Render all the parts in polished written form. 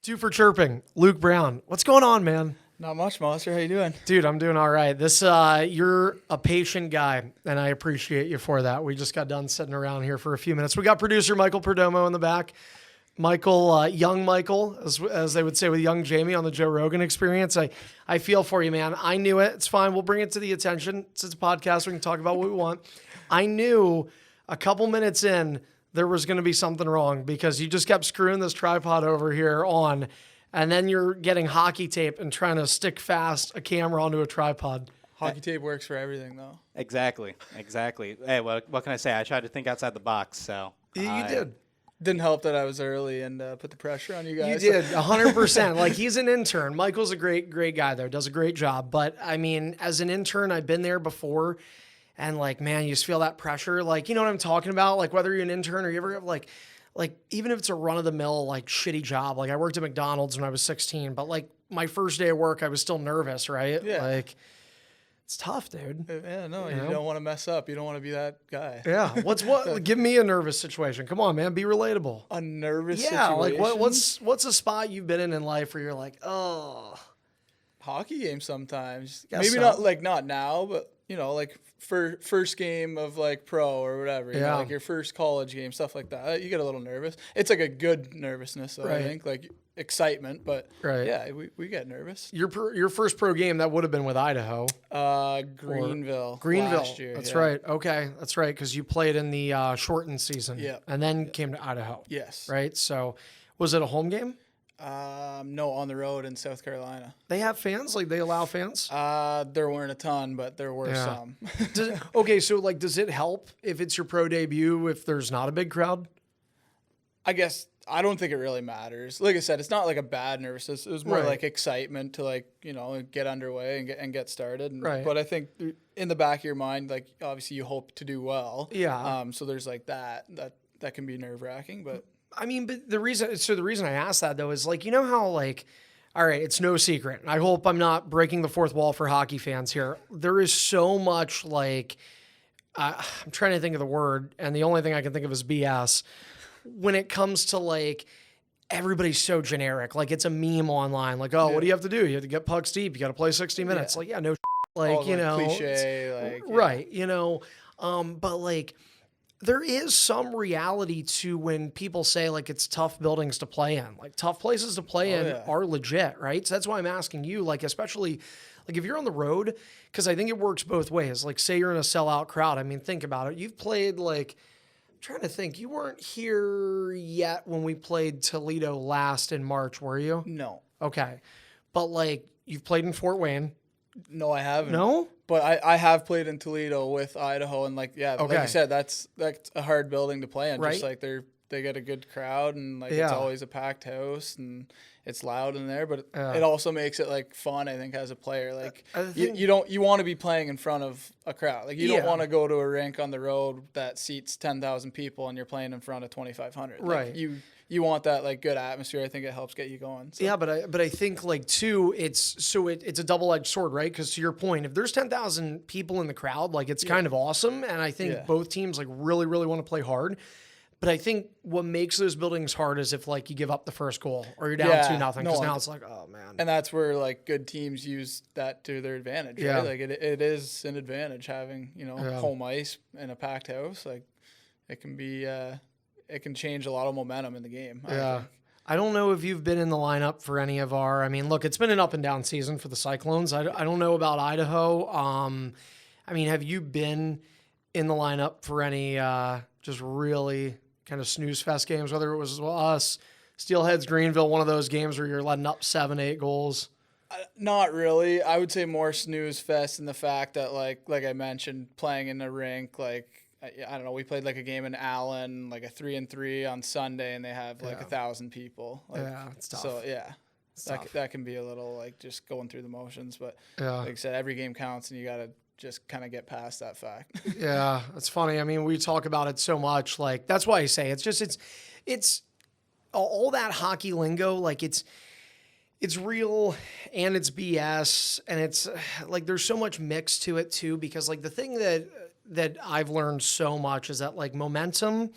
For Chirping, Luc Brown. What's going on, man? Not much, Monster. How you doing? Dude, I'm doing all right. You're a patient guy, and I appreciate you for that. We just got done sitting around here for a few minutes. We got producer Michael Perdomo in the back. Michael, young Michael, as they would say with young Jamie on the Joe Rogan Experience. I feel for you, man. I knew it. It's fine. We'll bring it to the attention. It's a podcast. We can talk about what we want. I knew a couple minutes in there was going to be something wrong because you just kept screwing this tripod over here on, and then you're getting hockey tape and trying to stick fast a camera onto a tripod. Hockey tape works for everything, though. Exactly. Hey, what can I say? I tried to think outside the box, so. You did. Didn't help that I was early and put the pressure on you guys. You did, 100%. Like, he's an intern. Michael's a great guy there, does a great job. But, I mean, as an intern, I've been there before, and, like, man, you just feel that pressure. Like, you know what I'm talking about? Like, whether you're an intern or you ever have, like even if it's a run-of-the-mill, like, shitty job. Like, I worked at McDonald's when I was 16, but, like, my first day of work, I was still nervous, right? Yeah. Like, it's tough, dude. Yeah, no, you don't want to mess up. You don't want to be that guy. Yeah. Give me a nervous situation. Come on, man. Be relatable. A nervous situation? Yeah, like what's a spot you've been in life where you're like, oh. Hockey games sometimes. Guess Maybe so. not now, but, like first game of like pro or whatever. You know, like your first college game, stuff like that. You get a little nervous. It's like a good nervousness, though, right. I think. Like excitement, but right. Yeah, we get nervous. Your first pro game, that would have been with Idaho. Greenville. Last year. That's yeah. right. Okay, that's right, because you played in the shortened season. Yeah. And then came to Idaho. Yes. Right? So was it a home game? No, on the road in South Carolina. They have fans? Like, they allow fans? There weren't a ton, but there were some. Does it help if it's your pro debut if there's not a big crowd? I guess I don't think it really matters. Like I said, it's not like a bad nervousness. It was more like excitement to get underway and get started. Right. But I think in the back of your mind, like obviously you hope to do well. Yeah. So there's like that can be nerve wracking, but. I mean, but the reason I asked that though is like, you know how like, all right, it's no secret. I hope I'm not breaking the fourth wall for hockey fans here. There is so much like, I'm trying to think of the word, and the only thing I can think of is BS. When it comes to like, everybody's so generic. Like it's a meme online. Like, oh, what do you have to do? You have to get pucks deep. You got to play 60 minutes. Like, yeah, no, like, all cliche, like right, but like. There is some reality to when people say like it's tough buildings to play in. Like tough places to play in are legit, right? So that's why I'm asking you, like especially like if you're on the road, because I think it works both ways. Like say you're in a sellout crowd. I mean, think about it. You've played like, I'm trying to think, you weren't here yet when we played Toledo last in March, were you? No. Okay. But like you've played in Fort Wayne. No, I haven't. No? But I have played in Toledo with Idaho, and like like you said, that's a hard building to play in. Right. Just like they get a good crowd, and like it's always a packed house, and it's loud in there. But it also makes it like fun, I think, as a player. Like you want to be playing in front of a crowd. Like you don't want to go to a rink on the road that seats 10,000 people, and you're playing in front of 2,500. Right. Like, you want that like good atmosphere. I think it helps get you going. So. Yeah, but I think like too, it's a double-edged sword, right? Because to your point, if there's 10,000 people in the crowd, like it's kind of awesome, and I think both teams like really want to play hard. But I think what makes those buildings hard is if like you give up the first goal or you're down 2-0, because now it's like, oh man. And that's where like good teams use that to their advantage. Right? Yeah, like it is an advantage having home ice in a packed house. Like it can be. It can change a lot of momentum in the game. I don't know if you've been in the lineup for any of our. I mean, look, it's been an up and down season for the Cyclones. I don't know about Idaho. I mean, have you been in the lineup for any just really kind of snooze fest games? Whether it was us, Steelheads, Greenville, one of those games where you're letting up 7-8 goals. Not really. I would say more snooze fest in the fact that like I mentioned, playing in the rink like. I don't know. We played like a game in Allen, like a 3-3 on Sunday, and they have like 1,000 people. Like, it's tough. So that can be a little like just going through the motions. But like I said, every game counts, and you got to just kind of get past that fact. Yeah, it's funny. I mean, we talk about it so much. Like that's why I say it's all that hockey lingo. Like it's real and it's BS, and it's like there's so much mix to it too. Because like the thing that I've learned so much is that like momentum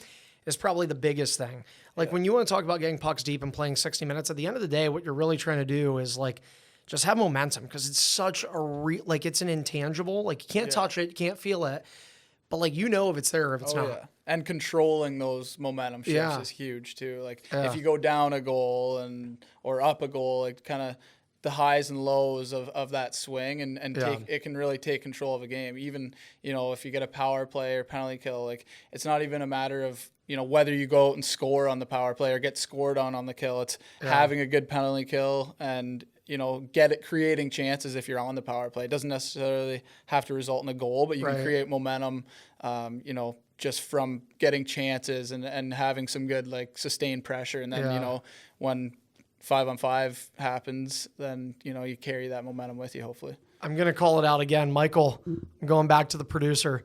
is probably the biggest thing. Like when you want to talk about getting pucks deep and playing 60 minutes, at the end of the day, what you're really trying to do is like just have momentum, because it's such a it's an intangible. Like you can't touch it, you can't feel it, but like if it's there or if it's not. Yeah. And controlling those momentum shifts is huge too. Like if you go down a goal or up a goal, like kind of the highs and lows of that swing and it can really take control of a game. Even, if you get a power play or penalty kill, like it's not even a matter of, whether you go out and score on the power play or get scored on the kill. It's having a good penalty kill and, creating chances if you're on the power play. It doesn't necessarily have to result in a goal, but you can create momentum, just from getting chances and having some good, like, sustained pressure. And then, when 5-on-5 happens, then, you carry that momentum with you, hopefully. I'm going to call it out again. Michael, I'm going back to the producer.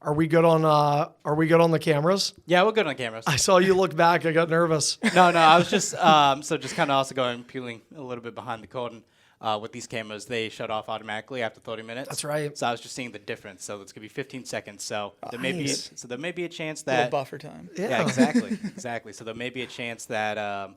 Are we good on the cameras? Yeah, we're good on cameras. I saw you look back. I got nervous. No, I was just just kind of also peeling a little bit behind the curtain. With these cameras, they shut off automatically after 30 minutes. That's right. So I was just seeing the difference. So it's gonna be 15 seconds. So there may be a chance that buffer time. Yeah, exactly. So there may be a chance that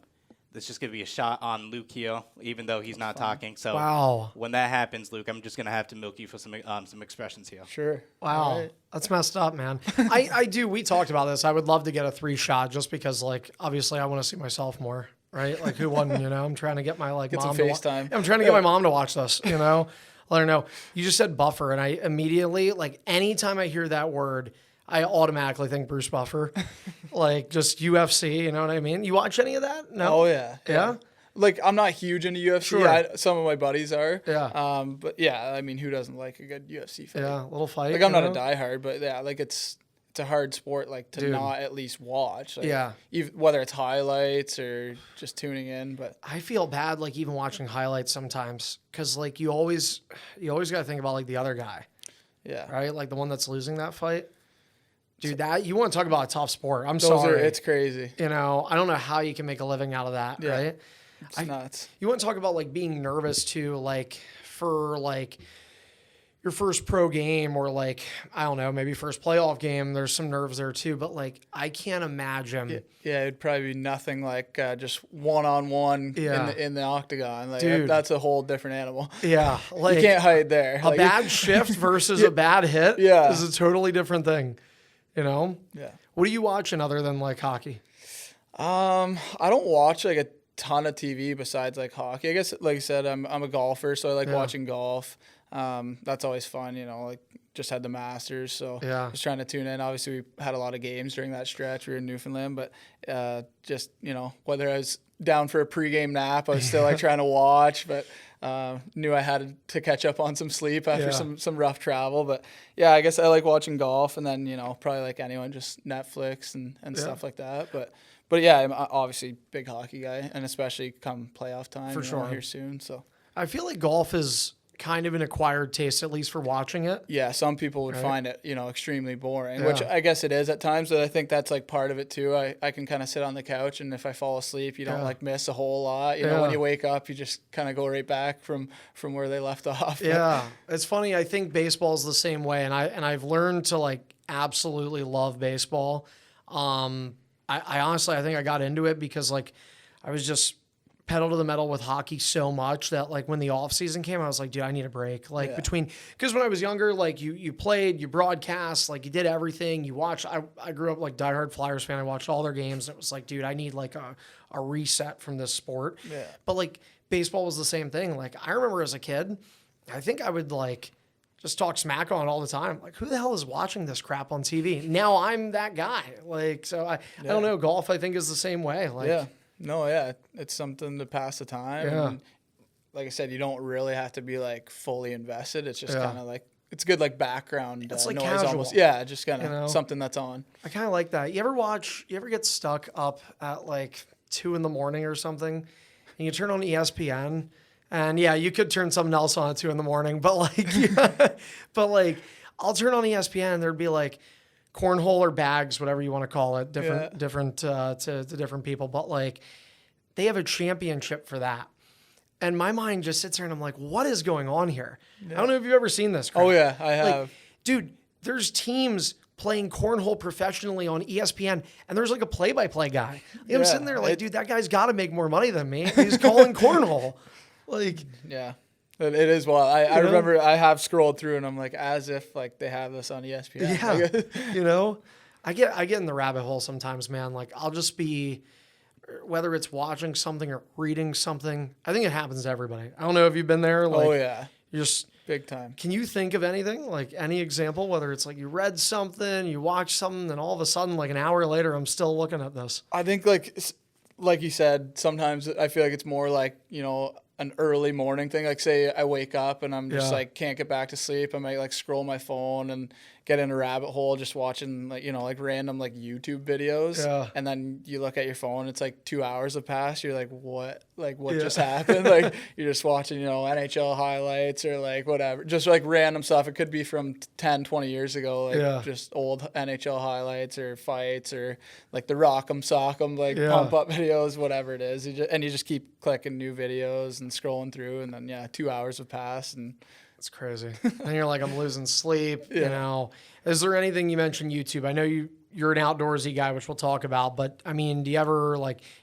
there's just gonna be a shot on Luc here, even though he's not talking. So when that happens, Luc, I'm just gonna have to milk you for some expressions here. Sure. Wow, right. That's messed up, man. I do. We talked about this. I would love to get a 3-shot just because, like, obviously, I want to see myself more. Right? Like, who won, I'm trying to get my, like, get mom some FaceTime. I'm trying to get my mom to watch this, let her know. You just said buffer, and I immediately, like, anytime I hear that word, I automatically think Bruce Buffer. Like, just UFC, you know what I mean? You watch any of that? No? Oh, yeah. Yeah? Like, I'm not huge into UFC. Sure. Some of my buddies are. Yeah. But, yeah, I mean, who doesn't like a good UFC fight? Yeah, a little fight. Like, I'm not a diehard, but, yeah, like, it's a hard sport, like, to not at least watch. Like, even, whether it's highlights or just tuning in. But I feel bad, like, even watching highlights sometimes, because, like, you always got to think about, like, the other guy. Yeah. Right? Like, the one that's losing that fight. Dude, you want to talk about a tough sport. I'm sorry. It's crazy. I don't know how you can make a living out of that, right? It's nuts. You want to talk about, like, being nervous, too, like, for, like, your first pro game or, like, I don't know, maybe first playoff game. There's some nerves there, too. But, like, I can't imagine. Yeah, it'd probably be nothing like just one-on-one in the octagon. Like, dude, that's a whole different animal. Yeah. Like, you can't hide there. A bad shift versus a bad hit is a totally different thing. Yeah. What are you watching other than, like, hockey? I don't watch, like, a ton of TV besides, like, hockey. I guess, like I said, I'm a golfer, so I like watching golf. That's always fun, like, just had the Masters, so just trying to tune in. Obviously, we had a lot of games during that stretch. We were in Newfoundland, but just, whether I was down for a pregame nap, I was still, like, trying to watch, but knew I had to catch up on some sleep after some rough travel. But, yeah, I guess I like watching golf, and then, probably like anyone, just Netflix and stuff like that. But yeah, I'm obviously a big hockey guy, and especially come playoff time for sure here soon. So I feel like golf is kind of an acquired taste, at least for watching it. Yeah, some people would find it, extremely boring, which I guess it is at times, but I think that's, like, part of it too. I can kind of sit on the couch, and if I fall asleep, you don't like miss a whole lot. When you wake up, you just kind of go right back from where they left off. Yeah, it's funny. I think baseball is the same way, and I've learned to, like, absolutely love baseball. I honestly, I think I got into it because, like, I was just pedal to the metal with hockey so much that, like, when the off season came, I was like, dude, I need a break. Like, because when I was younger, like, you played, you broadcast, like, you did everything. You watched. I grew up, like, diehard Flyers fan. I watched all their games. And it was like, dude, I need, like, a reset from this sport. Yeah. But, like, baseball was the same thing. Like, I remember as a kid, I think I would, like, just talk smack on it all the time. Like, who the hell is watching this crap on TV? Now I'm that guy. Like, so I don't know. Golf, I think, is the same way. Like, it's something to pass the time. Yeah. And like I said, you don't really have to be, like, fully invested. It's just kind of like, it's good, like, background it's like noise casual. almost. Yeah, just kind of something that's on. I kind of like that. You ever get stuck up at, like, 2 a.m. or something, and you turn on ESPN, and you could turn something else on at 2 a.m, but, like, I'll turn on ESPN, and there'd be, like, cornhole or bags, whatever you want to call it, different to different people. But, like, they have a championship for that. And my mind just sits there and I'm like, what is going on here? I don't know if you've ever seen this crap. Oh, yeah, I have. Like, dude, there's teams playing cornhole professionally on ESPN, and there's like a play-by-play guy. I'm sitting there like, dude, that guy's got to make more money than me. He's calling cornhole. Like, yeah. It is wild. I remember I have scrolled through and I'm like, as if like they have this on ESPN. Yeah. I get in the rabbit hole sometimes, man. Like I'll just be, whether it's watching something or reading something. I think it happens to everybody. I don't know if you've been there. Like, you're just big time. Can you think of anything, like any example, whether it's like you read something, you watched something, and all of a sudden, like an hour later, I'm still looking at this? I think like you said, sometimes I feel like it's more like, an early morning thing. Like say I wake up and I'm just like can't get back to sleep. I might like scroll my phone and get in a rabbit hole just watching like random like YouTube videos. Yeah. And then you look at your phone, it's like 2 hours have passed. You're like, what just happened? Like you're just watching, NHL highlights or like whatever. Just like random stuff. It could be from 10, 20 years ago, like just old NHL highlights or fights or like the Rock'em Sock'em, like pump up videos, whatever it is. You just keep clicking new videos and scrolling through, and then 2 hours have passed, and it's crazy. And you're like, I'm losing sleep. Is there anything, you mentioned YouTube? I know you're an outdoorsy guy, which we'll talk about, but I mean, do you ever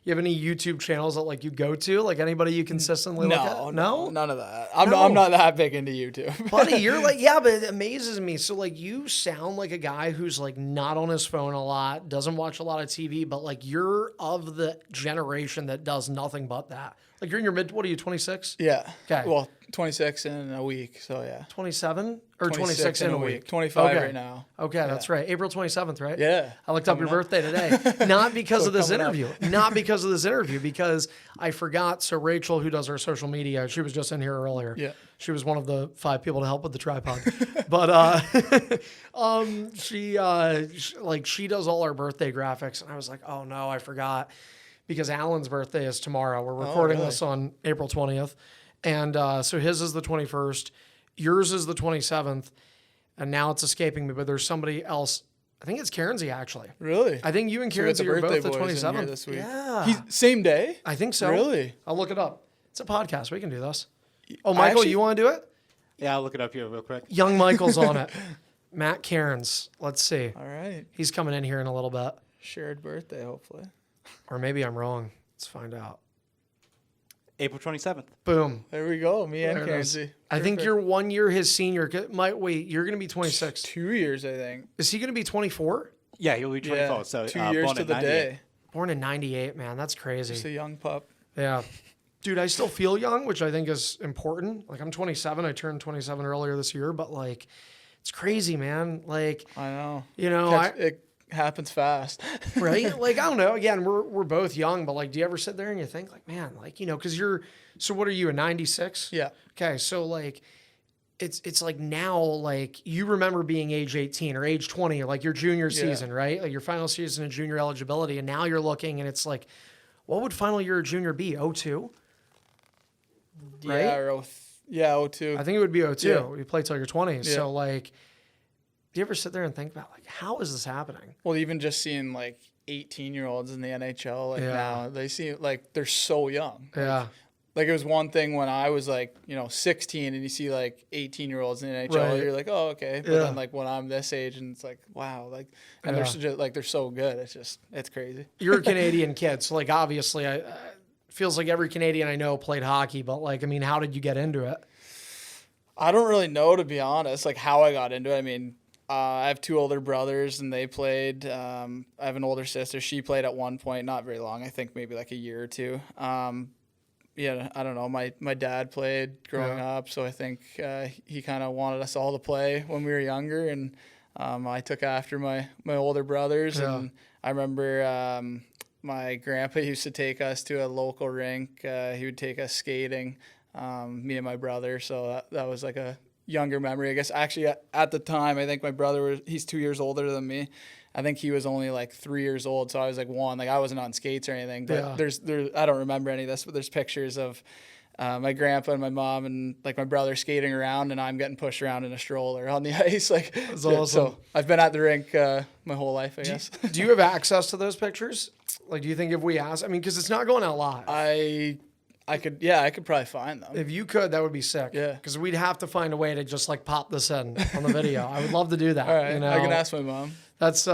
you have any YouTube channels that like you go to, like anybody you consistently look at? No, none of that. I'm not that big into YouTube, buddy. You're like, but it amazes me. So like, you sound like a guy who's like not on his phone a lot, doesn't watch a lot of TV, but like you're of the generation that does nothing but that. Like you're in your what are you, 26? Yeah. Okay. Well, 26 in a week, so yeah. 27 or 26 in a week? 25 right now. Okay, that's right. April 27th, right? Yeah. I looked up your birthday today. Not because of this interview. Not because of this interview, because I forgot. So Rachel, who does our social media, she was just in here earlier. Yeah. She was one of the 5 people to help with the tripod. But she does all our birthday graphics, and I was like, oh no, I forgot. Because Alan's birthday is tomorrow. We're recording this on April 20th. And so his is the 21st. Yours is the 27th. And now it's escaping me, but there's somebody else. I think it's Cairnsey, actually. Really? I think you and Cairnsey are both the 27th. This week. Yeah. Same day? I think so. Really? I'll look it up. It's a podcast. We can do this. Oh, Michael, you want to do it? Yeah, I'll look it up here real quick. Young Michael's on it. Matt Cairns. Let's see. All right. He's coming in here in a little bit. Shared birthday, hopefully. Or maybe I'm wrong. Let's find out. April 27th. Boom. There we go. Me and Cairnsey. I think you're 1 year his senior. Wait, you're going to be 26. 2 years, I think. Is he going to be 24? Yeah, he'll be 24. Yeah, so 2 years to the day. Born in 98, man. That's crazy. Just a young pup. Yeah. Dude, I still feel young, which I think is important. Like, I'm 27. I turned 27 earlier this year, but like, it's crazy, man. Like, I know. It happens fast. Right? Like, I don't know. Again, we're both young, but like, do you ever sit there and you think like, man, like, because so what are you, a 96? Yeah. Okay. So like, it's like now, like you remember being age 18 or age 20 or like your junior season, right? Like your final season of junior eligibility. And now you're looking and it's like, what would final year of junior be? 02? Right? Yeah, 02. I think it would be 02. Yeah. You play till you're 20. Yeah. So like, do you ever sit there and think about like, how is this happening? Well, even just seeing like 18-year-olds in the NHL now, they seem like they're so young. Yeah. Like it was one thing when I was like, 16 and you see like 18-year-olds in the NHL, Right. you're like, oh, okay. But then like when I'm this age and it's like, wow, like, and they're just like, they're so good. It's crazy. You're a Canadian kid. So like, obviously feels like every Canadian I know played hockey, but like, I mean, how did you get into it? I don't really know, to be honest, like how I got into it. I mean, I have 2 older brothers and they played. I have an older sister. She played at one point, not very long. I think maybe like a year or 2. Yeah, I don't know. My dad played growing up, so I think he kind of wanted us all to play when we were younger, and I took after my older brothers. Yeah. And I remember my grandpa used to take us to a local rink. He would take us skating, me and my brother. So that was like a younger memory, I guess. Actually, at the time, I think my brother he's 2 years older than me. I think he was only like 3 years old, so I was like 1. Like I wasn't on skates or anything. But there's I don't remember any of this, but there's pictures of my grandpa and my mom and like my brother skating around, and I'm getting pushed around in a stroller on the ice. Like that's awesome. So I've been at the rink my whole life, I guess. Do you have access to those pictures? Like, do you think if we ask? I mean, because it's not going out live. I could probably find them. If you could, that would be sick. Yeah. Because we'd have to find a way to just like pop this in on the video. I would love to do that. All right. You know? I can ask my mom. That's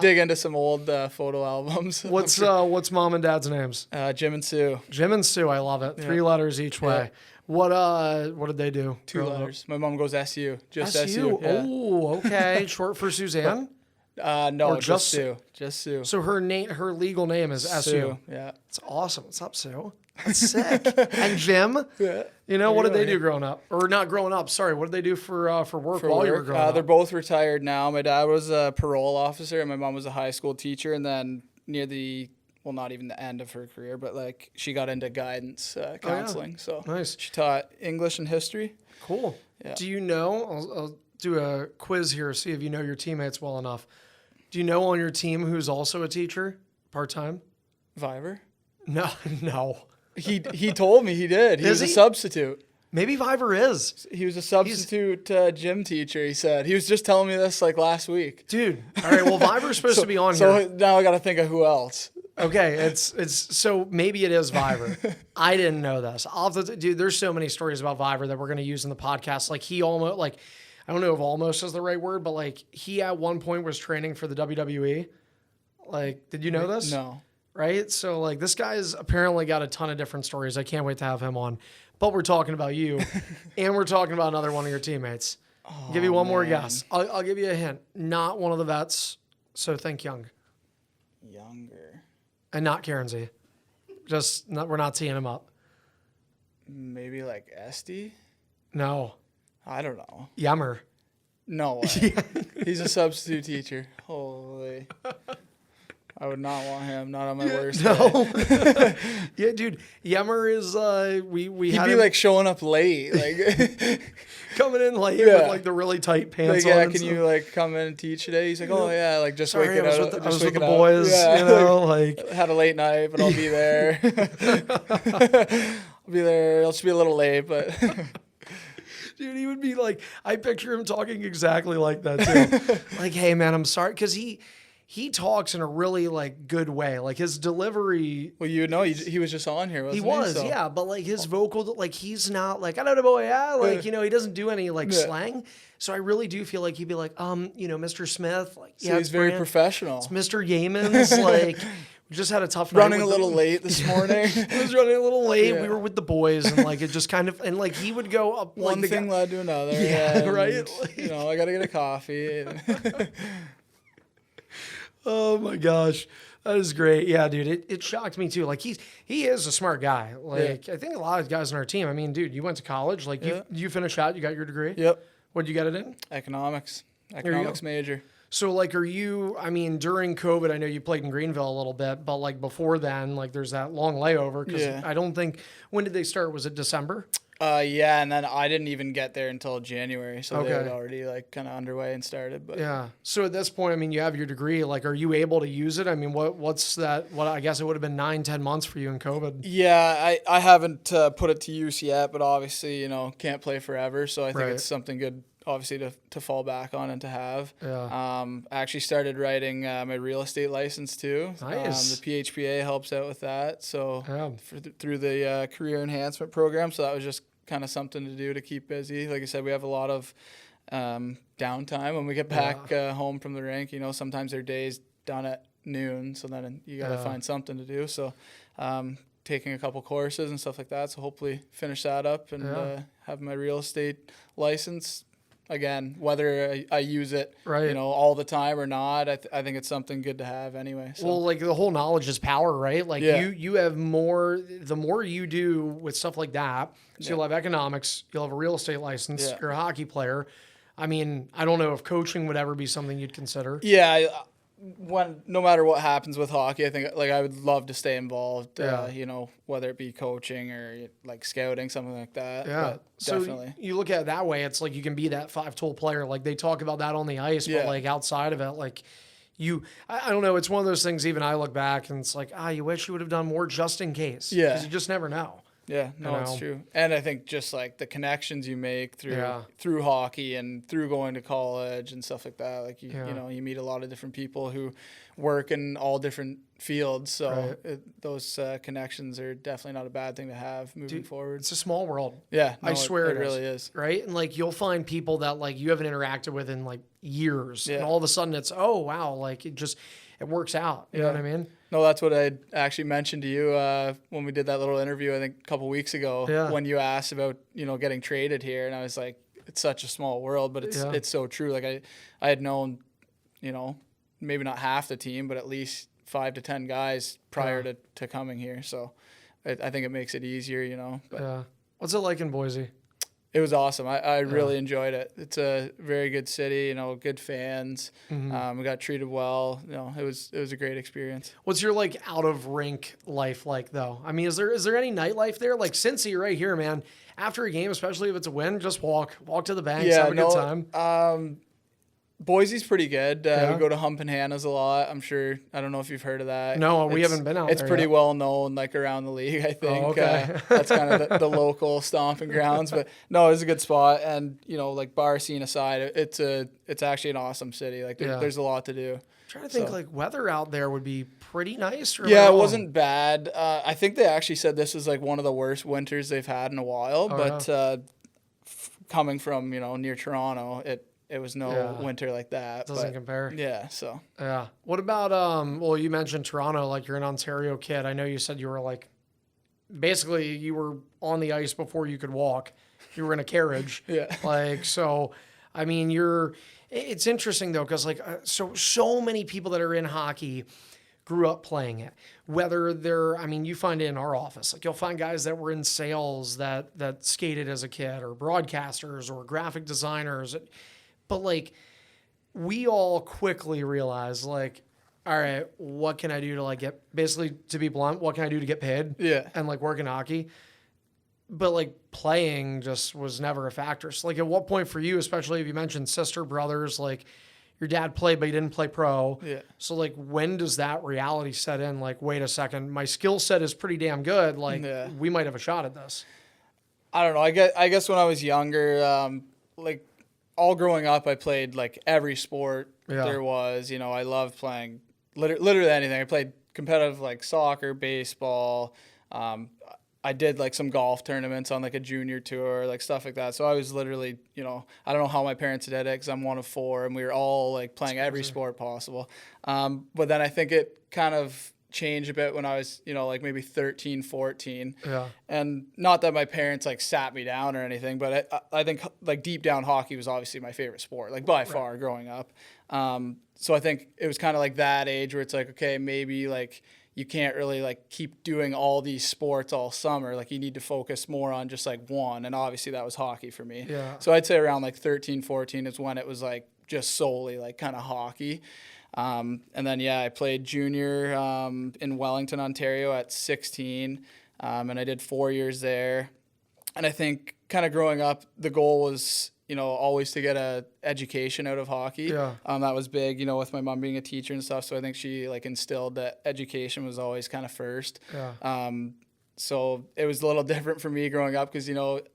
dig into some old photo albums. What's mom and dad's names? Jim and Sue. Jim and Sue. I love it. 3 letters each way. What did they do? 2 letters. My mom goes SU. Just SU. Yeah. Oh, okay. Short for Suzanne? No, or just Sue. Just Sue. So her legal name is SU. Sue. Yeah. It's awesome. What's up, Sue? That's sick. And Jim? Yeah. You know, what did they do growing up? Or not growing up, sorry. What did they do for work while you were growing up? They're both retired now. My dad was a parole officer and my mom was a high school teacher. And then near not even the end of her career, but like she got into guidance counseling. So nice. She taught English and history. Cool. Yeah. Do you know, I'll do a quiz here, see if you know your teammates well enough. Do you know on your team who's also a teacher, part-time? Viver? No. He told me he did. He was a substitute. Maybe Viver is. He was a substitute gym teacher, he said. He was just telling me this like last week. Dude. All right, well, Viver's supposed to be on here. So now I got to think of who else. Okay, it's so maybe it is Viver. I didn't know this. Dude, there's so many stories about Viver that we're going to use in the podcast. Like he almost, like, I don't know if almost is the right word, but like he at one point was training for the WWE. Like, did you know this? No. Right? So like this guy's apparently got a ton of different stories. I can't wait to have him on. But we're talking about you and we're talking about another one of your teammates. I'll give you one more guess. I'll give you a hint. Not one of the vets, so think young. Younger. And not Cairnsey. We're not teeing him up. Maybe like Esty? No. I don't know. Yummer. No way. He's a substitute teacher. Holy. I would not want him. Not on my worst day. Yeah, dude. Yummer is He'd be like showing up late, like coming in late with like the really tight pants like, on. Yeah, can you like come in and teach today? He's like, oh yeah, like just sorry, waking up. I was with the boys. Yeah, you know, like had a late night, but I'll be there. I'll be there. I'll just be a little late, but. Dude, he would be like, I picture him talking exactly like that too. Like, hey man, I'm sorry, because he talks in a really like good way. Like his delivery. Well, you know, he was just on here, wasn't he? He was, yeah. But like his vocal, like he's not like, I don't know, boy, yeah. Like, you know, he doesn't do any like slang. So I really do feel like he'd be like, you know, Mr. Smith. Like, so he's very professional. It's Mr. Yeamans. Like, we just had a tough night. Running a little late this morning. He was running a little late. Yeah. We were with the boys and like, it just kind of, and like he would go up. One thing led to another. Yeah, right? Like, you know, I got to get a coffee. Oh my gosh. That is great. Yeah, dude. It shocked me too. Like he is a smart guy. Like I think a lot of guys on our team. I mean, dude, you went to college. Like you finished out, you got your degree? Yep. What'd you get it in? Economics major. So like I mean, during COVID, I know you played in Greenville a little bit, but like before then, like there's that long layover because I don't think, when did they start? Was it December? Yeah, and then I didn't even get there until January, so they had already like kind of underway and started. But yeah, so at this point, I mean, you have your degree. Like, are you able to use it? I mean, what's that? What I guess it would have been 9-10 months for you in COVID. Yeah, I haven't put it to use yet, but obviously, you know, can't play forever, so I think it's something good, obviously, to fall back on and to have. Yeah. I actually started writing my real estate license too. Nice. The PHPA helps out with that, so through the career enhancement program. So that was just kind of something to do to keep busy. Like I said, we have a lot of downtime when we get back home from the rink. You know, sometimes their days done at noon, so then you got to find something to do. So taking a couple courses and stuff like that. So hopefully finish that up and have my real estate license. Again, whether I use it, you know, all the time or not, I think it's something good to have anyway. So. Well, like the whole knowledge is power, right? Like you have more, the more you do with stuff like that. So you'll have economics, you'll have a real estate license, you're a hockey player. I mean, I don't know if coaching would ever be something you'd consider. Yeah, no matter what happens with hockey, I think like I would love to stay involved. You know, whether it be coaching or like scouting, something like that. Yeah, so definitely. You look at it that way, it's like you can be that 5-tool player. Like they talk about that on the ice, but like outside of it, like I don't know. It's one of those things. Even I look back and it's like, you wish you would have done more just in case. Yeah, because you just never know. Yeah, no, it's true. And I think just like the connections you make through hockey and through going to college and stuff like that, like you know, you meet a lot of different people who work in all different fields. So those connections are definitely not a bad thing to have moving forward. It's a small world. Yeah, I swear it really is. Right. And like, you'll find people that like you haven't interacted with in like years, and all of a sudden it's, oh wow, like it works out. You know what I mean? No, that's what I actually mentioned to you when we did that little interview, I think a couple weeks ago, when you asked about, getting traded here. And I was like, it's such a small world, but it's so true. Like I had known, maybe not half the team, but at least 5 to 10 guys prior to coming here. So I think it makes it easier, But What's it like in Boise? It was awesome. I really enjoyed it. It's a very good city, good fans. Mm-hmm. We got treated well. It was a great experience. What's your like out of rink life like though? I mean, is there any nightlife there? Like Cincy right here, man. After a game, especially if it's a win, just walk to the banks, have a good time. Boise's pretty good. We go to Hump and Hannah's a lot. I'm sure. I don't know if you've heard of that. No, we haven't been out there. It's pretty well known, like around the league, I think. Oh, okay. That's kind of the local stomping grounds. But no, it's a good spot. And like bar scene aside, it's actually an awesome city. Like there's a lot to do. I'm trying to think like weather out there would be pretty nice. Or it wasn't bad. I think they actually said this was like one of the worst winters they've had in a while. Coming from near Toronto, it was no winter like that. Doesn't compare. Yeah, so. Yeah. What about, well, you mentioned Toronto, like you're an Ontario kid. I know you said you were like, basically you were on the ice before you could walk. You were in a carriage. Like, so, I mean, it's interesting though, because like, so many people that are in hockey grew up playing it. Whether you find it in our office, like you'll find guys that were in sales that skated as a kid, or broadcasters or graphic designers. But like, we all quickly realize like, all right, what can I do to like get, basically to be blunt, what can I do to get paid? Yeah. And like work in hockey. But like playing just was never a factor. So like at what point for you, especially if you mentioned sister, brothers, like your dad played, but he didn't play pro. Yeah. So like, when does that reality set in? Like, wait a second, my skill set is pretty damn good. Like we might have a shot at this. I don't know. I guess when I was younger, like, all growing up, I played like every sport there was. I loved playing literally anything. I played competitive like soccer, baseball. I did like some golf tournaments on like a junior tour, like stuff like that. So I was literally, I don't know how my parents did it because I'm one of 4, and we were all like playing every sport possible. But then I think it kind of changed a bit when I was, like maybe 13, 14. Yeah. And not that my parents like sat me down or anything, but I think like deep down hockey was obviously my favorite sport, like by far growing up. So I think it was kind of like that age where it's like, okay, maybe like you can't really like keep doing all these sports all summer. Like you need to focus more on just like one. And obviously that was hockey for me. Yeah. So I'd say around like 13, 14 is when it was like just solely like kind of hockey. And then, I played junior in Wellington, Ontario at 16, and I did 4 years there. And I think kind of growing up, the goal was, always to get a education out of hockey. Yeah. That was big, with my mom being a teacher and stuff. So I think she like instilled that education was always kind of first. Yeah. So it was a little different for me growing up because,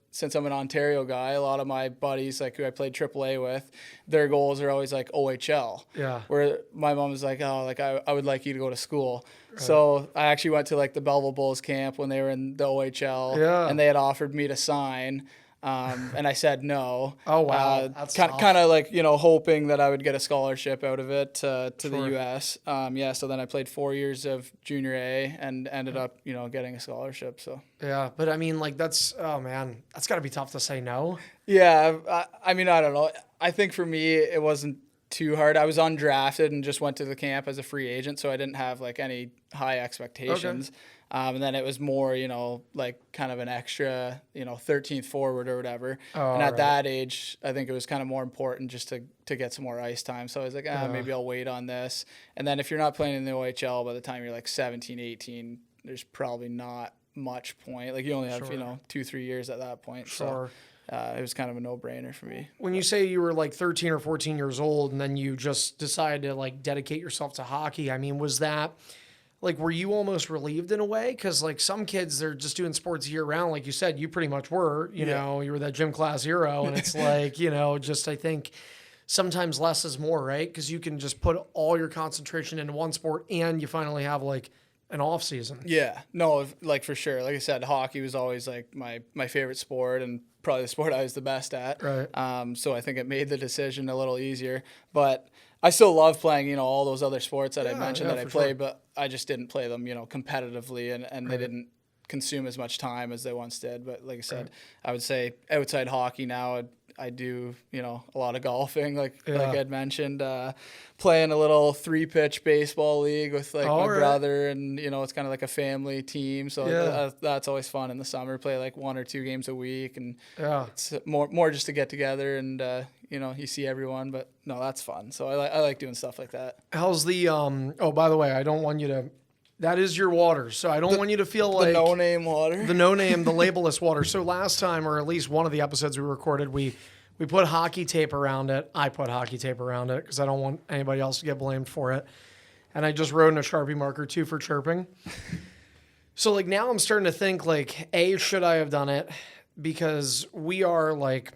since I'm an Ontario guy, a lot of my buddies, like who I played AAA with, their goals are always like OHL. Yeah. Where my mom was like, oh, like I would like you to go to school. Right. So I actually went to like the Belleville Bulls camp when they were in the OHL, and they had offered me to sign. And I said no. Oh, wow. That's kind of like, hoping that I would get a scholarship out of it to the U.S. So then I played 4 years of junior A and ended up, getting a scholarship. So. Yeah, but I mean, like that's got to be tough to say no. Yeah, I mean, I don't know. I think for me, it wasn't too hard. I was undrafted and just went to the camp as a free agent, so I didn't have like any high expectations. Okay. And then it was more, like kind of an extra, 13th forward or whatever. Oh, and at that age, I think it was kind of more important just to get some more ice time. So I was like, maybe I'll wait on this. And then if you're not playing in the OHL by the time you're like 17, 18, there's probably not much point. Like you only have, 2-3 years at that point. Sure. So it was kind of a no-brainer for me. When you say you were like 13 or 14 years old and then you just decided to like dedicate yourself to hockey, I mean, was that... Like, were you almost relieved in a way? Because, like, some kids, they're just doing sports year-round. Like you said, you pretty much were. You know, you were that gym class hero. And it's like, just I think sometimes less is more, right? Because you can just put all your concentration into one sport and you finally have like an off season. Yeah, no, like for sure. Like I said, hockey was always like my favorite sport and probably the sport I was the best at. Right. So I think it made the decision a little easier. But I still love playing, all those other sports that I mentioned that I played, but I just didn't play them, competitively, and they didn't consume as much time as they once did. But like I said, I would say outside hockey now, I do, a lot of golfing, like I'd mentioned, playing a little 3-pitch baseball league with like my brother, and it's kind of like a family team. So that's always fun in the summer. Play like 1 or 2 games a week, and it's more just to get together and you see everyone. But no, that's fun. So I like doing stuff like that. How's the Oh, by the way, I don't want you to. That is your water, so I don't want you to feel like the no-name water. The no-name, the labelless water. So last time, or at least one of the episodes we recorded, we put hockey tape around it. I put hockey tape around it because I don't want anybody else to get blamed for it. And I just wrote in a Sharpie marker, 2 for chirping. So like now I'm starting to think like, A, should I have done it? Because we are like,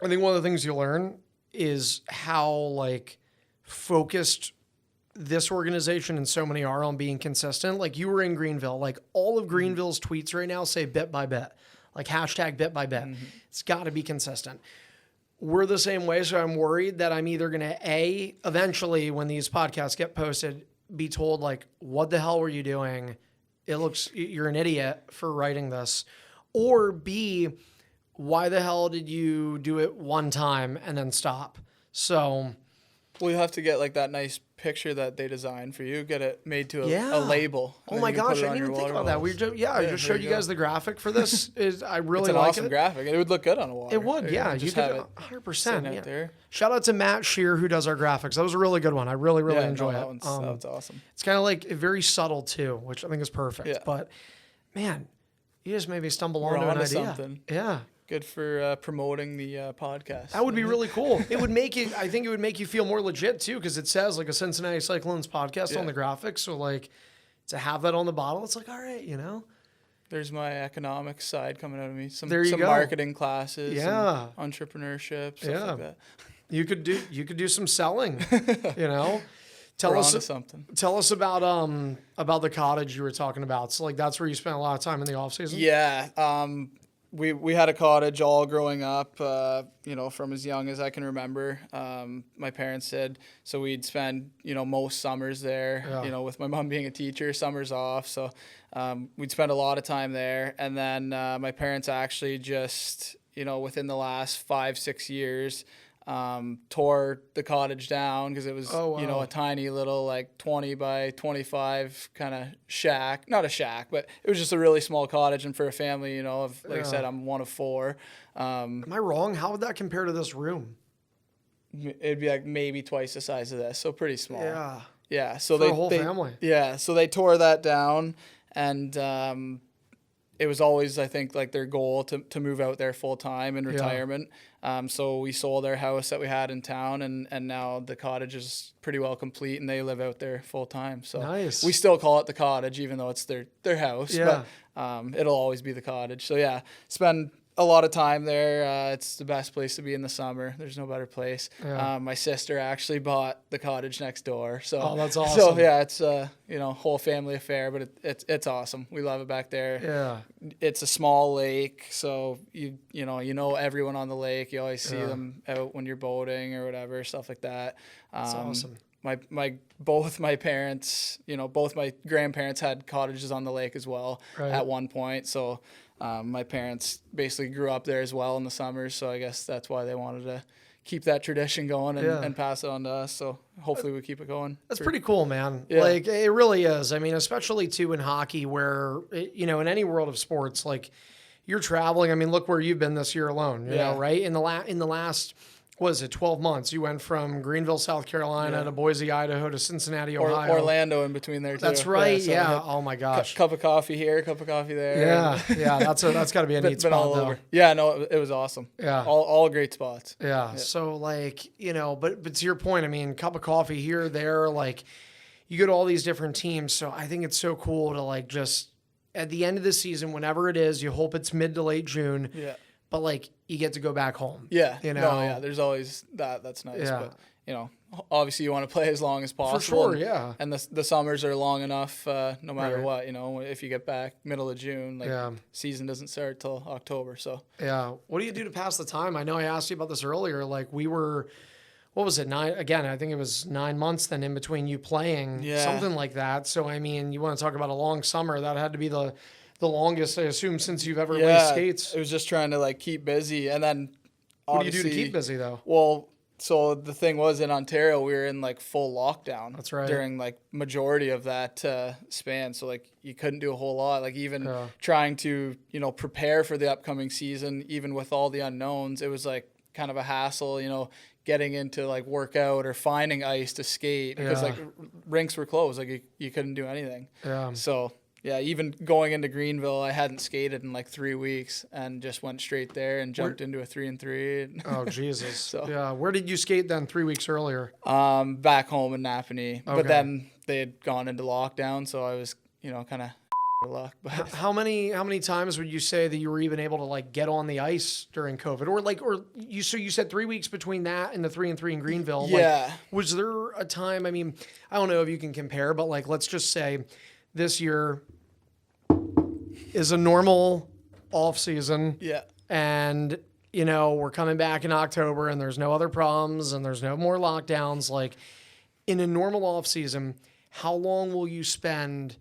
I think one of the things you learn is how like focused this organization and so many are on being consistent. Like you were in Greenville, like all of Greenville's tweets right now say bit by bit, like hashtag bit by bit. Mm-hmm. It's got to be consistent. We're the same way. So I'm worried that I'm either going to eventually when these podcasts get posted, be told like, what the hell were you doing? It looks, you're an idiot for writing this. Or B, why the hell did you do it one time and then stop? So we have to get like that nice picture that they designed for you. Get it made to a label. Oh my gosh, I didn't even think about that. We just, I just showed you guys the graphic for this. I really it's an like awesome graphic. It would look good on a wall. It would, yeah. You could 100%. Yeah. There. Shout out to Matt Shear who does our graphics. That was a really good one. I really enjoy it. That one's awesome. It's kind of like very subtle too, which I think is perfect. Yeah. But man, you just made me stumble onto an idea. Something. Yeah. Good for promoting the podcast. That would be really cool. It would make it. I think it would make you feel more legit too, because it says like a Cincinnati Cyclones podcast on the graphics. So like to have that on the bottle, it's like all right, There's my economics side coming out of me. Some go. Marketing classes. Yeah. Entrepreneurship. Stuff like that. You could do some selling. Tell us about the cottage you were talking about. So like that's where you spent a lot of time in the off season. Yeah. We had a cottage all growing up, from as young as I can remember. My parents did. So we'd spend, most summers there, with my mom being a teacher, summers off. So we'd spend a lot of time there. And then my parents actually just, within the last 5-6 years, tore the cottage down because it was, a tiny little like 20 by 25 kind of shack. Not a shack, but it was just a really small cottage. And for a family, I said, I'm one of 4. Am I wrong? How would that compare to this room? It'd be like maybe twice the size of this. So pretty small. Yeah. Yeah. So for the whole family. Yeah. So they tore that down, and it was always, I think, like their goal to move out there full time in retirement. So we sold our house that we had in town, and now the cottage is pretty well complete, and they live out there full time. So nice. We still call it the cottage, even though it's their house. Yeah. But it'll always be the cottage. So yeah, spend a lot of time there. It's the best place to be in the summer. There's no better place. Yeah. My sister actually bought the cottage next door. So that's awesome. So yeah, it's whole family affair, but it's awesome. We love it back there. Yeah. It's a small lake, so you know everyone on the lake. You always see them out when you're boating or whatever, stuff like that. That's awesome. Both my parents, both my grandparents had cottages on the lake as well at one point. So my parents basically grew up there as well in the summers. So I guess that's why they wanted to keep that tradition going and pass it on to us. So hopefully we keep it going. That's pretty cool, man. Yeah. Like it really is. I mean, especially too in hockey where, in any world of sports, like you're traveling. I mean, look where you've been this year alone, you know, right? In the last, what is it, 12 months? You went from Greenville, South Carolina to Boise, Idaho to Cincinnati, Ohio. Orlando in between there too. That's right. So Oh my gosh. Cup of coffee here, cup of coffee there. Yeah. That's got to be a neat spot all though. Over. Yeah, no, it was awesome. Yeah. All great spots. Yeah. So like, but to your point, I mean, cup of coffee here, there, like you go to all these different teams. So I think it's so cool to like just at the end of the season, whenever it is, you hope it's mid to late June. Yeah. but like you get to go back home. Yeah. You know? No, yeah. There's always that. That's nice. Yeah. But, you know, obviously you want to play as long as possible. For sure, yeah. And the summers are long enough, no matter what, you know, if you get back middle of June, like season doesn't start till October. So, yeah. What do you do to pass the time? I know I asked you about this earlier. Like we were, what was it? I think it was 9 months then in between you playing, something like that. So, I mean, you want to talk about a long summer. That had to be the longest, I assume, since you've ever laced skates. It was just trying to like keep busy. And then what do you do to keep busy though? Well, so the thing was in Ontario, we were in like full lockdown. That's right. During like majority of that span. So like you couldn't do a whole lot. Like even trying to, you know, prepare for the upcoming season, even with all the unknowns, it was like kind of a hassle, you know, getting into like workout or finding ice to skate because like rinks were closed. Like you couldn't do anything. Yeah. So yeah, even going into Greenville, I hadn't skated in like 3 weeks and just went straight there and jumped into a 3-and-3. Oh, Jesus. So, yeah. Where did you skate then 3 weeks earlier? Back home in Napanee. Okay. But then they had gone into lockdown, so I was, you know, kind of luck. But how many times would you say that you were even able to like get on the ice during COVID? Or you said 3 weeks between that and the 3-and-3 in Greenville. Yeah. Like, was there a time, I mean, I don't know if you can compare, but like let's just say this year is a normal off season. Yeah. And, you know, we're coming back in October and there's no other problems and there's no more lockdowns. Like in a normal off season, how long will you spend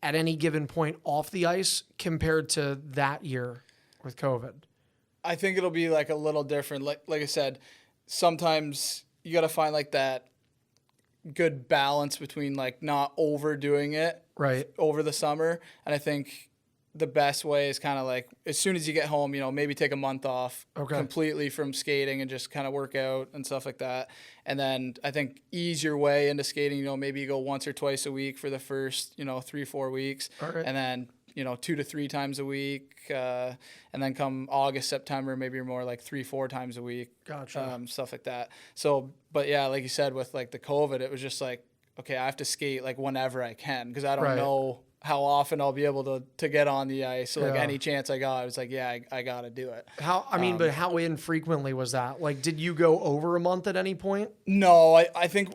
at any given point off the ice compared to that year with COVID? I think it'll be like a little different. Like I said, sometimes you got to find like that good balance between like not overdoing it over the summer. And I think the best way is kind of like as soon as you get home, you know, maybe take a month off completely from skating and just kind of work out and stuff like that. And then I think ease your way into skating, you know, maybe you go once or twice a week for the first, you know, 3-4 weeks. And then, you know, 2 to 3 times a week. And then come August, September, maybe you're more like 3-4 times a week. Gotcha. Stuff like that. So, but yeah, like you said, with like the COVID, it was just like, okay, I have to skate like whenever I can because I don't know how often I'll be able to get on the ice. So like any chance I got, I was like, yeah, I got to do it. But how infrequently was that? Like, did you go over a month at any point? No, I think,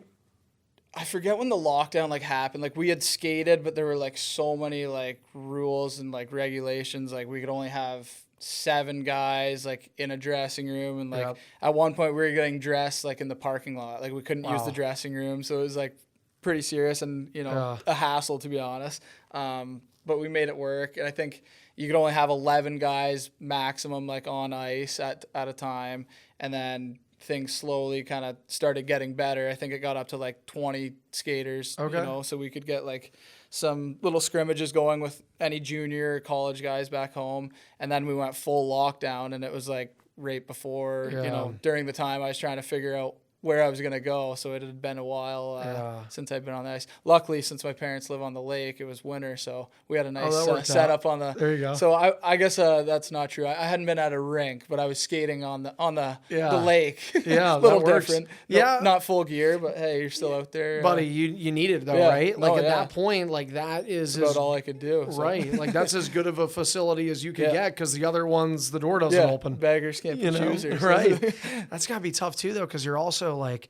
I forget when the lockdown like happened. Like we had skated, but there were like so many like rules and like regulations. Like we could only have 7 guys like in a dressing room. And like at one point we were getting dressed like in the parking lot. Like we couldn't use the dressing room. So it was like pretty serious and, you know, a hassle to be honest. But we made it work. And I think you could only have 11 guys maximum like on ice at a time. And then things slowly kind of started getting better. I think it got up to like 20 skaters, you know, so we could get like some little scrimmages going with any junior or college guys back home. And then we went full lockdown and it was like right before, you know, during the time I was trying to figure out where I was going to go. So it had been a while since I've been on the ice. Luckily, since my parents live on the lake, it was winter. So we had a nice setup on the, there you go. So I guess that's not true. I hadn't been at a rink, but I was skating on the lake. Yeah. A little different. Not full gear, but hey, you're still out there. Buddy, you need it though, right? Like that point, like that is about all I could do. So. Right. Like that's as good of a facility as you could get because the other ones, the door doesn't open. Beggars can't be choosers. Right. That's got to be tough too though because you're also like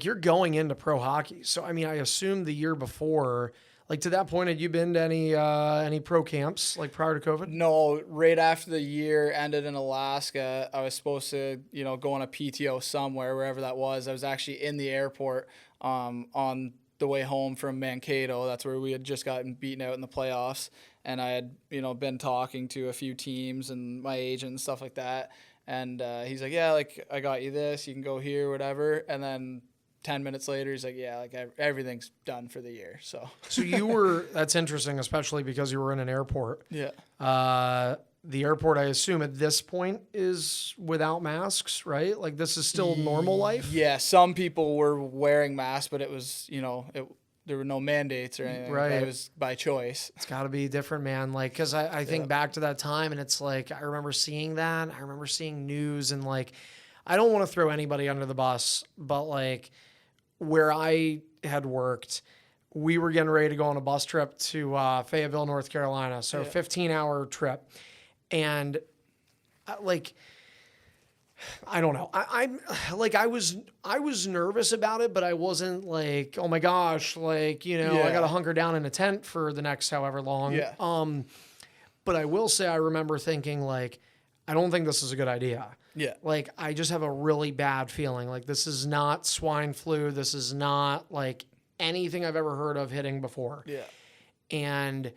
you're going into pro hockey. So, I mean, I assume the year before, like to that point, had you been to any pro camps like prior to COVID? No, right after the year ended in Alaska, I was supposed to, you know, go on a PTO somewhere, wherever that was. I was actually in the airport on the way home from Mankato. That's where we had just gotten beaten out in the playoffs. And I had, you know, been talking to a few teams and my agent and stuff like that. And he's like, yeah, like, I got you this. You can go here, whatever. And then 10 minutes later, he's like, yeah, like, everything's done for the year. So you were – that's interesting, especially because you were in an airport. Yeah. The airport, I assume, at this point is without masks, right? Like, this is still normal life? Yeah, some people were wearing masks, but it was, you know, there were no mandates or anything. Right. It was by choice. It's got to be different, man. Like, because I think back to that time, and it's like, I remember seeing that. I remember seeing news, and like, I don't want to throw anybody under the bus, but like, where I had worked, we were getting ready to go on a bus trip to Fayetteville, North Carolina. So 15-hour trip. And I don't know. I was nervous about it, but I wasn't like, oh my gosh, like, I got to hunker down in a tent for the next however long. Yeah. But I will say, I remember thinking like, I don't think this is a good idea. Yeah. Like, I just have a really bad feeling. Like, this is not swine flu. This is not like anything I've ever heard of hitting before. Yeah. And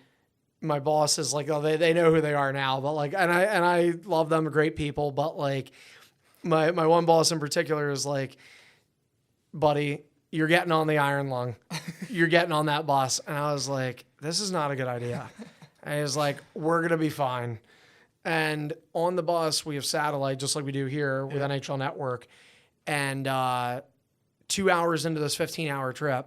my boss is like, oh, they know who they are now, but like, and I love them, great people, but like, my one boss in particular is like, buddy, you're getting on the iron lung. You're getting on that bus. And I was like, this is not a good idea. And he was like, we're going to be fine. And on the bus, we have satellite, just like we do here with NHL Network. And 2 hours into this 15-hour trip,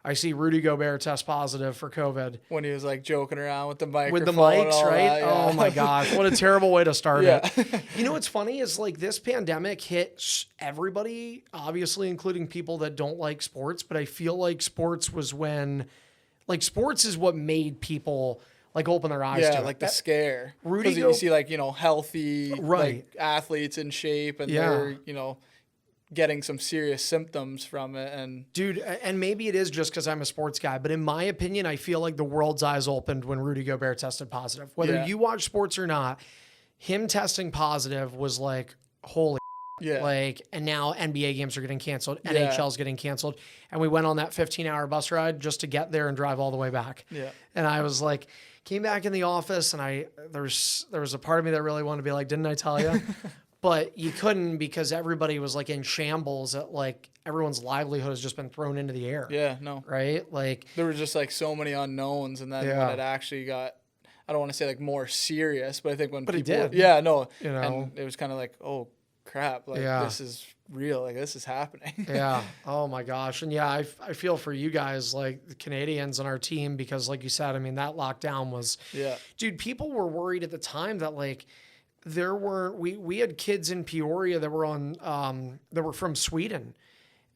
I see Rudy Gobert test positive for COVID. When he was like joking around with the microphone. With the mics, right? That, yeah. Oh my gosh. What a terrible way to start it. You know what's funny is like this pandemic hit everybody, obviously, including people that don't like sports. But I feel like sports was when, like, sports is what made people like open their eyes to it. Like the scare. Rudy you see like, healthy right. like, athletes in shape and they're, getting some serious symptoms from it. And dude, and maybe it is just because I'm a sports guy, but in my opinion, I feel like the world's eyes opened when Rudy Gobert tested positive. Whether you watch sports or not, him testing positive was like, holy like, and now NBA games are getting canceled, NHL's getting canceled, and we went on that 15-hour bus ride just to get there and drive all the way back. And I was like, came back in the office, and there was a part of me that really wanted to be like, didn't I tell you? But you couldn't because everybody was like in shambles at like everyone's livelihood has just been thrown into the air. Yeah, no. Right? Like there were just like so many unknowns, and then when it actually got, I don't want to say like more serious, but I think when people, it did. Yeah, no. And it was kind of like, oh crap, like this is real, like this is happening. Oh my gosh. And I feel for you guys, like the Canadians on our team, because like you said, I mean, that lockdown was, dude, people were worried at the time that like, we had kids in Peoria that were that were from Sweden,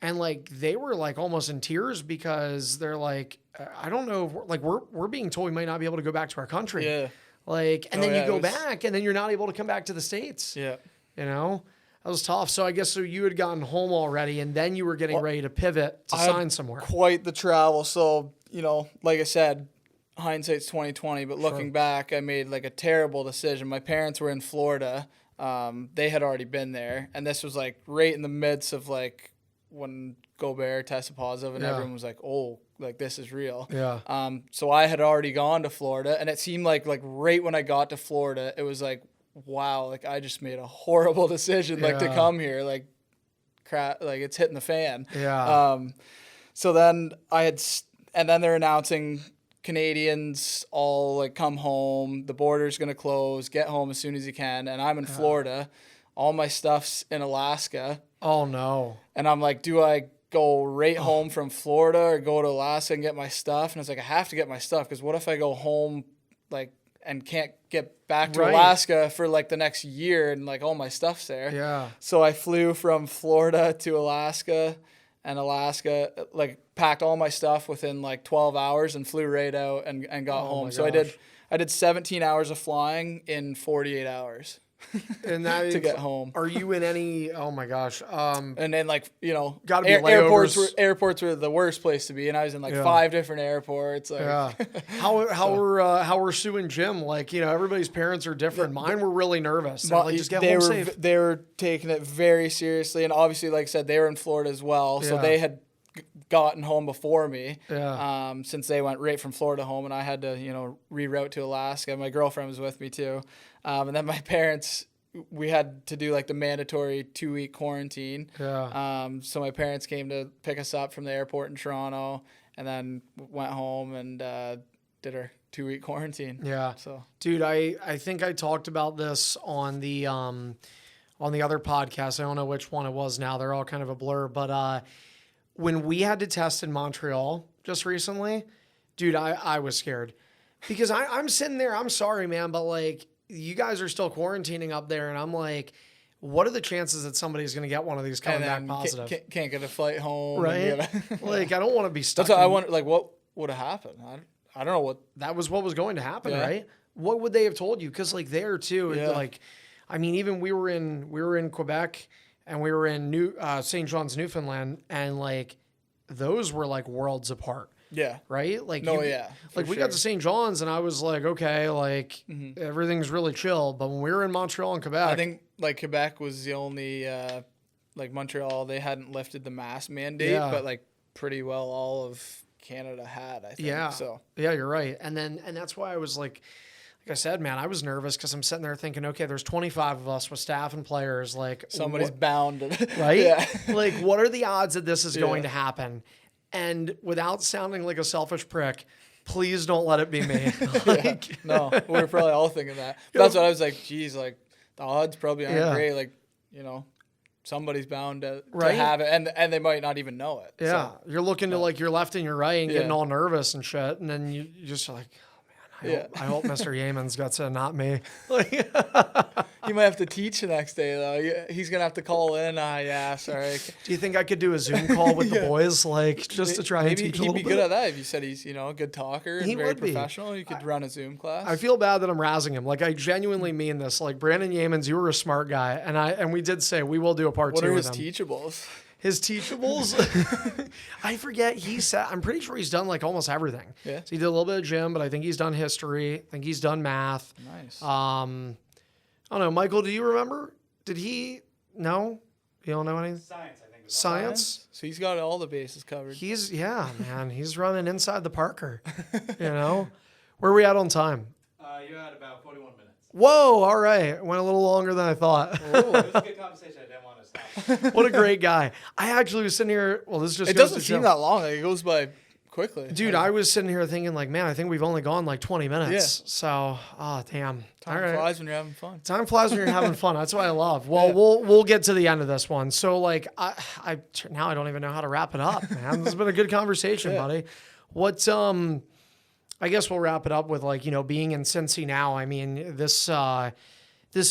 and like they were like almost in tears because they're like, I don't know, like we're being told we might not be able to go back to our country. Like, and then you go back and then you're not able to come back to the States. That was tough. So I guess you had gotten home already, and then you were getting ready to pivot to sign somewhere. Quite the travel. So like I said, hindsight's 20/20, but looking back, I made like a terrible decision. My parents were in Florida. They had already been there, and this was like right in the midst of like when Gobert tested positive, and everyone was like, "Oh, like this is real." So I had already gone to Florida, and it seemed like right when I got to Florida, it was like, wow, like I just made a horrible decision, like to come here, like crap, like it's hitting the fan. So then and then they're announcing Canadians all like come home, the border's gonna close, get home as soon as you can, and I'm in Florida, all my stuff's in Alaska. Oh no. And I'm like, do I go right home from Florida or go to Alaska and get my stuff? And it's like, I have to get my stuff, because what if I go home like and can't get back to Alaska for like the next year and like all my stuff's there. So I flew from Florida to Alaska, and Alaska, like packed all my stuff within like 12 hours and flew right out and got home. So I did 17 hours of flying in 48 hours. And that to get home. Are you in any? Oh my gosh! And then like gotta be layovers. Airports were the worst place to be, and I was in like 5 different airports. Like, how were Sue and Jim? Like everybody's parents are different. Mine were really nervous. Like, just get home safe. They were taking it very seriously, and obviously, like I said, they were in Florida as well, so they had gotten home before me. Since they went right from Florida home, and I had to reroute to Alaska. My girlfriend was with me too. And then my parents, we had to do like the mandatory 2-week quarantine. So my parents came to pick us up from the airport in Toronto, and then went home and did our 2-week quarantine. So, dude, I think I talked about this on the other podcast. I don't know which one it was now. They're all kind of a blur. But when we had to test in Montreal just recently, dude, I was scared because I'm sitting there. I'm sorry, man, but like, you guys are still quarantining up there, and I'm like, what are the chances that somebody's going to get one of these coming back positive? Can't get a flight home. Right? Like, I don't want to be stuck. That's what I wonder, like, what would have happened? I don't know what. That was what was going to happen, right? What would they have told you? Because, like, there, too, like, I mean, even we were in Quebec and we were in St. John's, Newfoundland, and like those were like worlds apart. Yeah. Right? Like we got to St. John's and I was like, okay, like everything's really chill. But when we were in Montreal and Quebec, I think like Quebec was the only like Montreal, they hadn't lifted the mask mandate, but like pretty well all of Canada had, I think. Yeah. So yeah, you're right. And that's why I was like I said, man, I was nervous because I'm sitting there thinking, okay, there's 25 of us with staff and players. Like somebody's bound, right? Yeah. Like, what are the odds that this is going to happen? And without sounding like a selfish prick, please don't let it be me. Like, no, we're probably all thinking that. That's what I was like, geez, like the odds probably aren't great. Like, you know, somebody's bound to have it, and they might not even know it. Yeah, so, you're looking to like your left and your right and getting all nervous and shit, and then you just are like, I hope Mr. Yeaman's got to not me. You might have to teach the next day, though. He's going to have to call in. Sorry. Do you think I could do a Zoom call with the boys, like, just to try and teach a little bit? He'd be good at that if you said he's, a good talker and very professional. You could run a Zoom class. I feel bad that I'm razzing him. Like, I genuinely mean this. Like, Brandon Yeamans, you were a smart guy, and we did say we will do a part 2 with him. What are his teachables? His teachables, I forget. I'm pretty sure he's done like almost everything. Yeah. So he did a little bit of gym, but I think he's done history. I think he's done math. Nice. I don't know. Michael, do you remember? Did he? No? You don't know anything? Science, I think. Science? So he's got all the bases covered. Man. He's running inside the Parker. Where are we at on time? You're at about 41 minutes. Whoa, all right. Went a little longer than I thought. It was a good conversation. I didn't want to stop. What a great guy. I actually was sitting here. Well, this just It doesn't seem that long. Like, it goes by quickly. Dude, I was sitting here thinking like, man, I think we've only gone like 20 minutes. Yeah. So, damn. Time flies when you're having fun. Time flies when you're having fun. That's what I love. Well, we'll get to the end of this one. So like, I now I don't even know how to wrap it up, man. This has been a good conversation, buddy. What I guess we'll wrap it up with like, being in Cincy now. I mean, this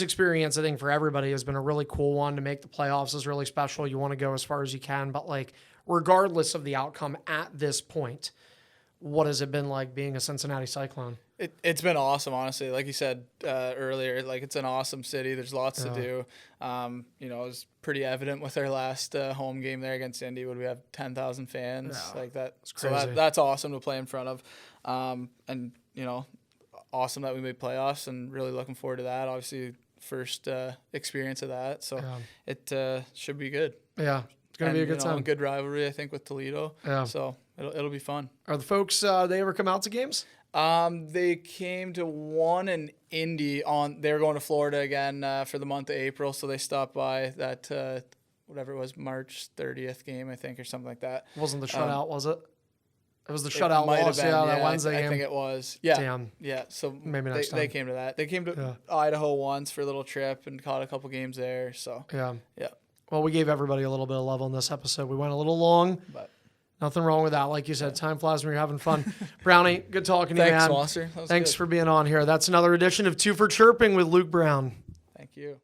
experience, I think, for everybody has been a really cool one. To make the playoffs is really special. You want to go as far as you can, but like, regardless of the outcome at this point, what has it been like being a Cincinnati Cyclone? It's been awesome, honestly. Like you said earlier, like it's an awesome city. There's lots to do. It was pretty evident with our last home game there against Indy. Would we have 10,000 fans like that? So that's awesome to play in front of. And awesome that we made playoffs, and really looking forward to that. Obviously, first experience of that, so it should be good. Yeah, it's gonna be a good time. A good rivalry, I think, with Toledo. Yeah, so it'll be fun. Are the folks they ever come out to games? They came to one in Indy. They were going to Florida again for the month of April, so they stopped by that whatever it was, March 30th game, I think, or something like that. Wasn't the shutout, was it? It was the shutout loss, that Wednesday game. I think it was. Yeah. Damn. Yeah, so maybe next time. They came to that. They came to Idaho once for a little trip and caught a couple games there. So yeah. Yeah. Well, we gave everybody a little bit of love on this episode. We went a little long, but nothing wrong with that. Like you said, time flies when you're having fun. Brownie, good talking to you, man. Thanks, Monster. Thanks for being on here. That's another edition of 2 for Chirping with Luc Brown. Thank you.